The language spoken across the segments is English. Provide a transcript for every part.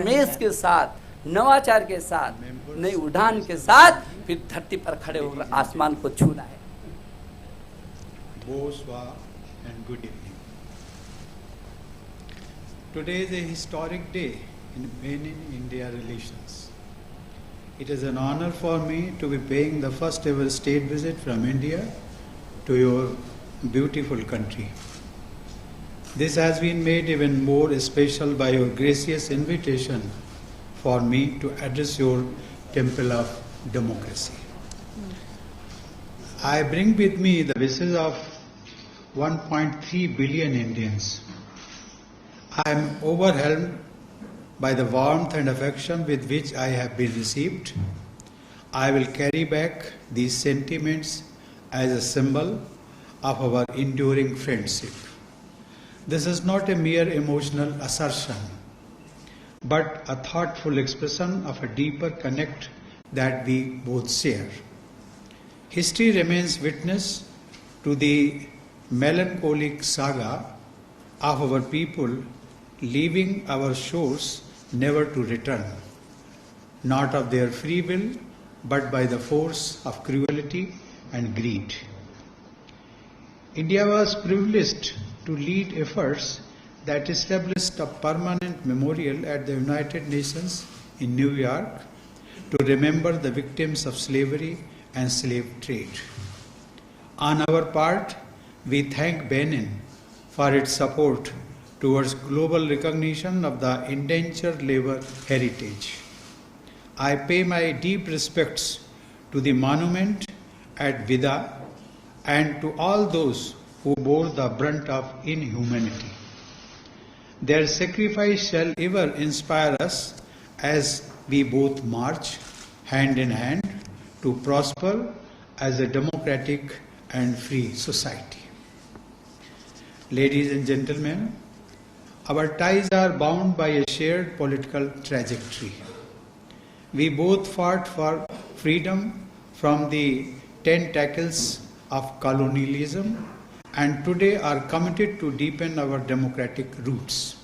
मेष के साथ, नवाचार के साथ, नई उड़ान के साथ फिर धरती पर खड़े होकर आसमान को छूना है। Bonsoir and good evening. Today is a historic day in Benin-India relations. It is an honor for me to be paying the first ever state visit from India to your beautiful country. This has been made even more special by your gracious invitation for me to address your temple of democracy. I bring with me the wishes of 1.3 billion Indians. I am overwhelmed by the warmth and affection with which I have been received. I will carry back these sentiments as a symbol of our enduring friendship. This is not a mere emotional assertion, but a thoughtful expression of a deeper connect that we both share. History remains witness to the melancholic saga of our people leaving our shores never to return, not of their free will, but by the force of cruelty and greed. India was privileged to lead efforts that established a permanent memorial at the United Nations in New York to remember the victims of slavery and slave trade. On our part, we thank Benin for its support towards global recognition of the indentured labor heritage. I pay my deep respects to the monument at Vida and to all those who bore the brunt of inhumanity. Their sacrifice shall ever inspire us as we both march hand in hand to prosper as a democratic and free society. Ladies and gentlemen, our ties are bound by a shared political trajectory. We both fought for freedom from the tentacles of colonialism and today are committed to deepen our democratic roots.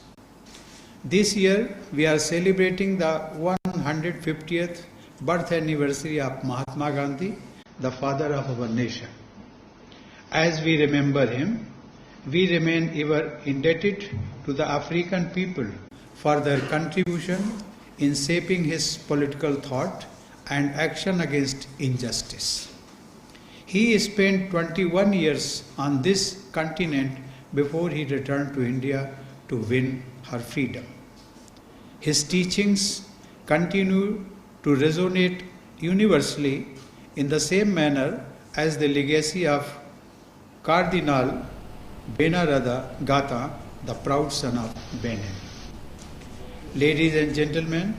This year, we are celebrating the 150th birth anniversary of Mahatma Gandhi, the father of our nation. As we remember him, we remain ever indebted to the African people for their contribution in shaping his political thought and action against injustice. He spent 21 years on this continent before he returned to India to win her freedom. His teachings continue to resonate universally in the same manner as the legacy of Cardinal Benarada Gata, the proud son of Benin. Ladies and gentlemen,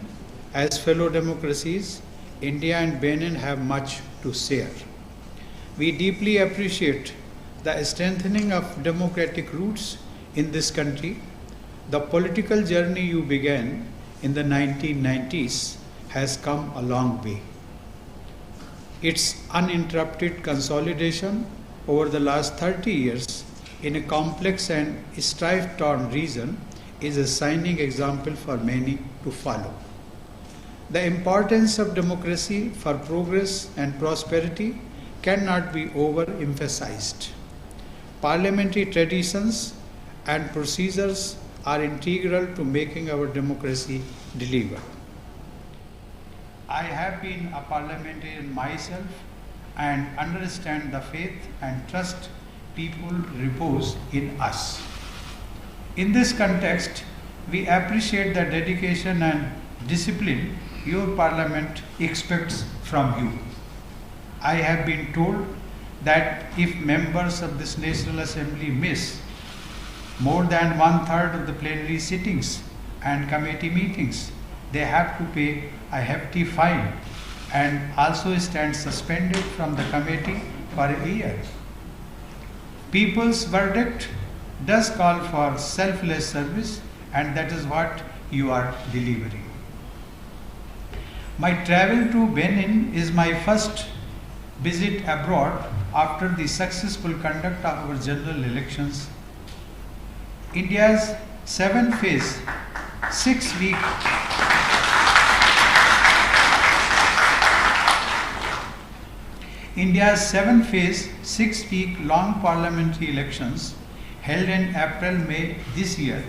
as fellow democracies, India and Benin have much to share. We deeply appreciate the strengthening of democratic roots in this country. The political journey you began in the 1990s has come a long way. Its uninterrupted consolidation over the last 30 years in a complex and strife-torn region is a shining example for many to follow. The importance of democracy for progress and prosperity cannot be overemphasized. Parliamentary traditions and procedures are integral to making our democracy deliver. I have been a parliamentarian myself and understand the faith and trust people repose in us. In this context, we appreciate the dedication and discipline your parliament expects from you. I have been told that if members of this National Assembly miss more than 1/3 of the plenary sittings and committee meetings, they have to pay a hefty fine and also stand suspended from the committee for a year. People's verdict does call for selfless service, and that is what you are delivering. My travel to Benin is my first visit abroad after the successful conduct of our general elections. India's 7-phase, 6-week India's 7-phase, 6-week long parliamentary elections held in April-May this year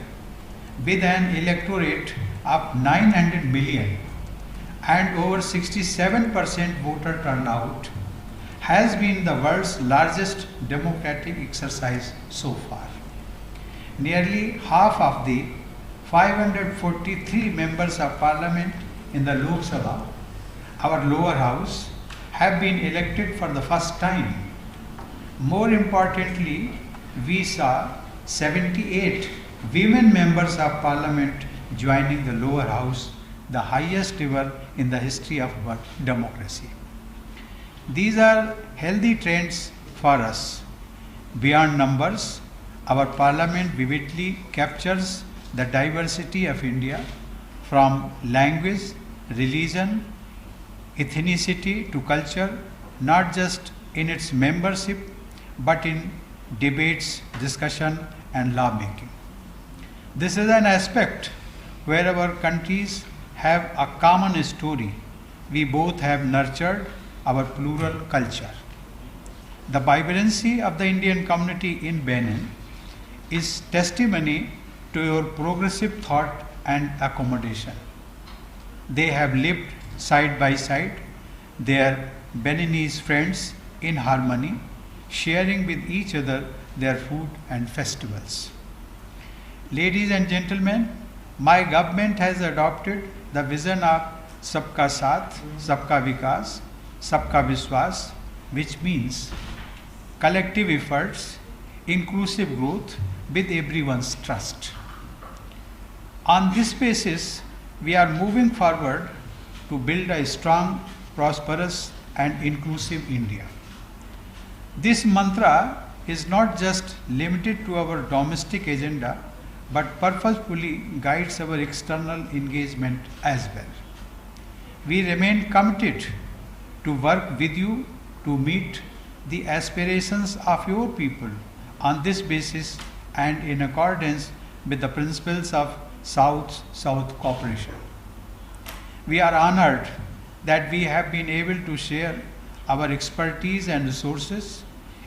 with an electorate of 900 million and over 67% voter turnout has been the world's largest democratic exercise so far. Nearly half of the 543 members of parliament in the Lok Sabha, our lower house, have been elected for the first time. More importantly, we saw 78 women members of parliament joining the lower house, the highest ever in the history of our democracy. These are healthy trends for us. Beyond numbers, our parliament vividly captures the diversity of India from language, religion, ethnicity to culture, not just in its membership, but in debates, discussion, and lawmaking. This is an aspect where our countries have a common story. We both have nurtured our plural culture. The vibrancy of the Indian community in Benin is testimony to your progressive thought and accommodation. They have lived side by side, their Beninese friends in harmony, sharing with each other their food and festivals. Ladies and gentlemen, my government has adopted the vision of Sabka Saath, Sabka Vikas, Sabka Vishwas, which means collective efforts, inclusive growth with everyone's trust. On this basis, we are moving forward to build a strong, prosperous, and inclusive India. This mantra is not just limited to our domestic agenda, but purposefully guides our external engagement as well. We remain committed to work with you to meet the aspirations of your people on this basis and in accordance with the principles of South-South cooperation. We are honored that we have been able to share our expertise and resources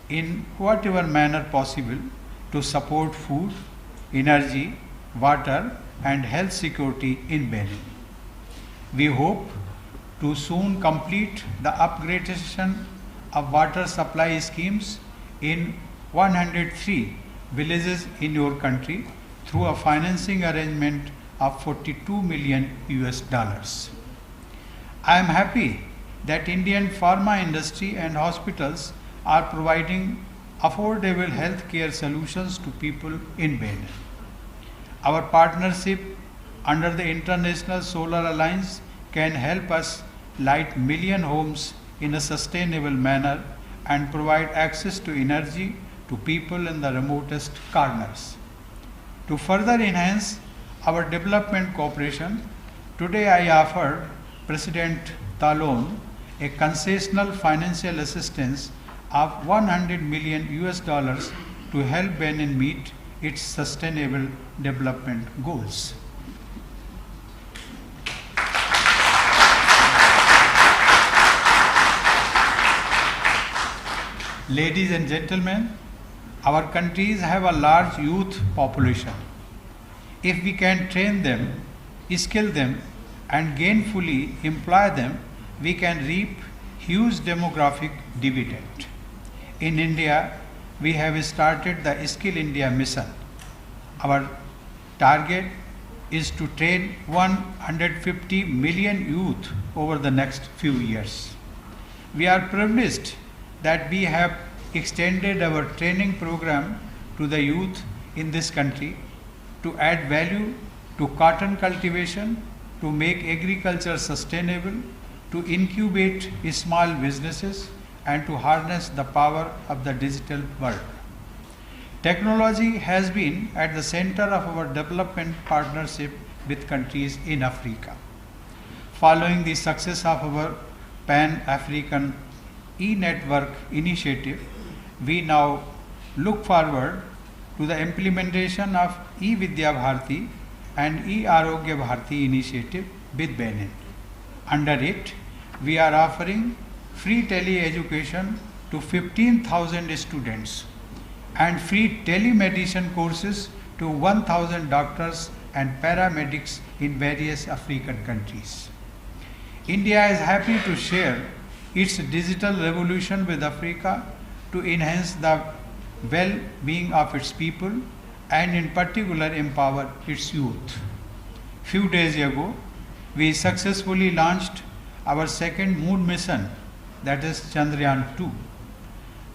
in whatever manner possible to support food, energy, water, and health security in Benin. We hope to soon complete the upgradation of water supply schemes in 103 villages in your country through a financing arrangement of $42 million. I am happy that Indian pharma industry and hospitals are providing affordable healthcare solutions to people in Benin. Our partnership under the International Solar Alliance can help us light million homes in a sustainable manner and provide access to energy to people in the remotest corners. To further enhance our development cooperation, today I offer President Talon a concessional financial assistance of $100 million to help Benin meet its sustainable development goals. Ladies and gentlemen, our countries have a large youth population. If we can train them, skill them, and gainfully employ them, we can reap huge demographic dividend. In India, we have started the Skill India mission. Our target is to train 150 million youth over the next few years. We are privileged that we have extended our training program to the youth in this country to add value to cotton cultivation, to make agriculture sustainable, to incubate small businesses, and to harness the power of the digital world. Technology has been at the center of our development partnership with countries in Africa. Following the success of our Pan-African e-network initiative, we now look forward to the implementation of e-Vidya Bharti and e-Arogya Bharti initiative with Benin. Under it, we are offering free tele-education to 15,000 students, and free telemedicine courses to 1,000 doctors and paramedics in various African countries. India is happy to share its digital revolution with Africa to enhance the well-being of its people and in particular empower its youth. Few days ago, we successfully launched our second moon mission, that is Chandrayaan-2.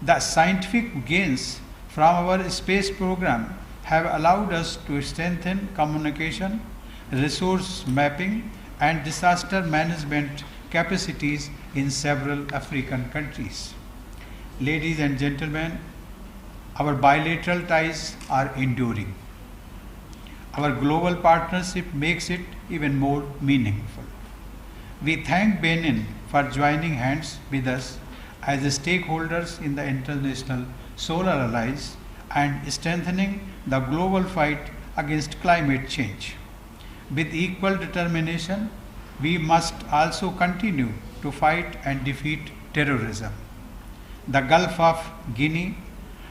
The scientific gains from our space program have allowed us to strengthen communication, resource mapping, and disaster management capacities in several African countries. Ladies and gentlemen, our bilateral ties are enduring. Our global partnership makes it even more meaningful. We thank Benin for joining hands with us as stakeholders in the International Solar Alliance and strengthening the global fight against climate change. With equal determination, we must also continue to fight and defeat terrorism. The Gulf of Guinea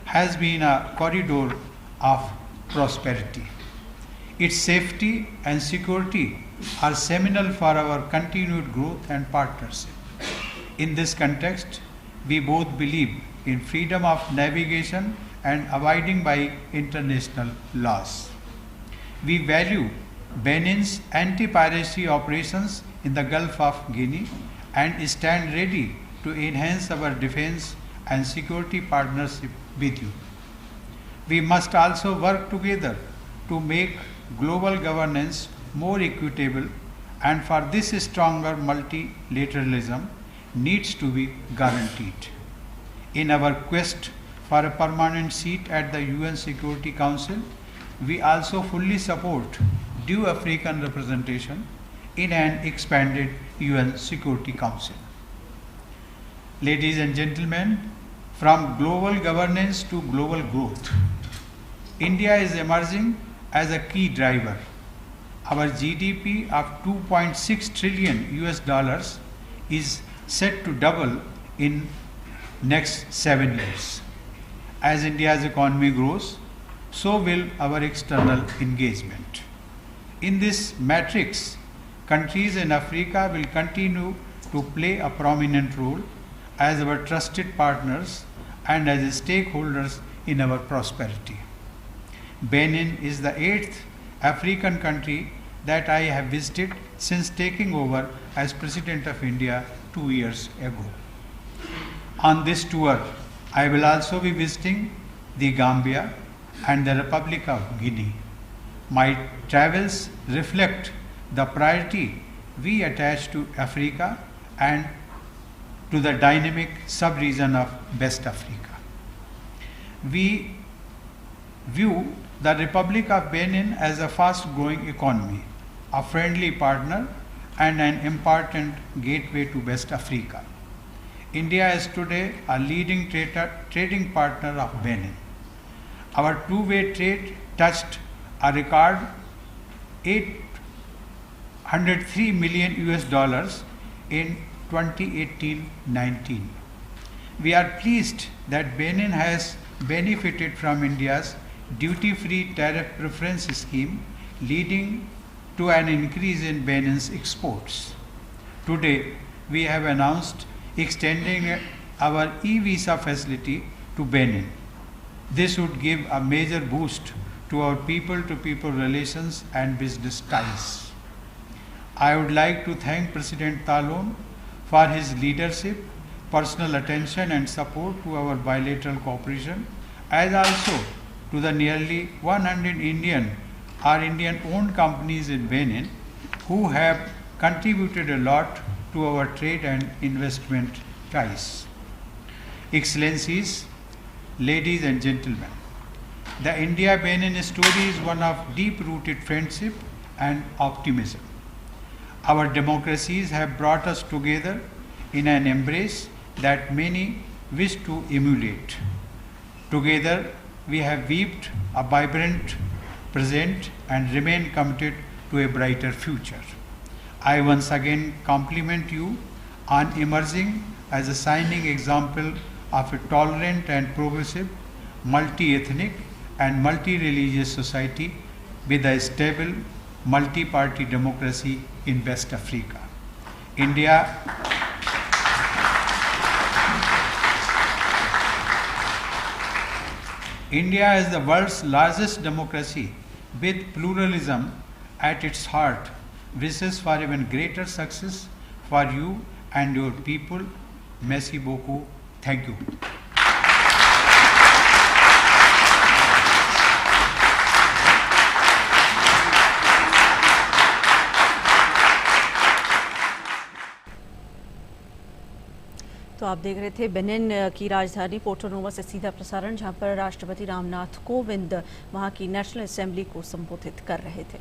has been a corridor of prosperity. Its safety and security are seminal for our continued growth and partnership. In this context, we both believe in freedom of navigation and abiding by international laws. We value Benin's anti-piracy operations in the Gulf of Guinea and stand ready to enhance our defense and security partnership with you. We must also work together to make global governance more equitable, and for this stronger multilateralism needs to be guaranteed. In our quest for a permanent seat at the UN Security Council, we also fully support due African representation in an expanded UN Security Council. Ladies and gentlemen, from global governance to global growth, India is emerging as a key driver. Our GDP of 2.6 trillion US dollars is set to double in next 7 years. As India's economy grows, so will our external engagement. In this matrix, countries in Africa will continue to play a prominent role as our trusted partners and as stakeholders in our prosperity. Benin is the 8th African country that I have visited since taking over as President of India 2 years ago. On this tour, I will also be visiting the Gambia and the Republic of Guinea. My travels reflect the priority we attach to Africa and to the dynamic sub-region of West Africa. We view the Republic of Benin as a fast-growing economy, a friendly partner, and an important gateway to West Africa. India is today a leading trading partner of Benin. Our two-way trade touched a record 803 million US dollars in 2018-19. We are pleased that Benin has benefited from India's duty-free tariff preference scheme, leading to an increase in Benin's exports. Today, we have announced extending our e-visa facility to Benin. This would give a major boost to our people-to-people relations and business ties. I would like to thank President Talon for his leadership, personal attention and support to our bilateral cooperation, as also to the nearly 100 Indian-owned companies in Benin who have contributed a lot to our trade and investment ties. Excellencies, ladies and gentlemen, the India-Benin story is one of deep-rooted friendship and optimism. Our democracies have brought us together in an embrace that many wish to emulate. Together, we have weaved a vibrant present and remain committed to a brighter future. I once again compliment you on emerging as a shining example of a tolerant and progressive, multi-ethnic and multi-religious society with a stable, multi-party democracy in West Africa. India is the world's largest democracy with pluralism at its heart. Wishes for even greater success for you and your people. Merci beaucoup. Thank you. तो आप देख रहे थे Benin की राजधानी Porto novo से सीधा प्रसारण, जहां पर राष्ट्रपति रामनाथ कोविंद वहां की नेशनल असेंबली को संबोधित कर रहे थे।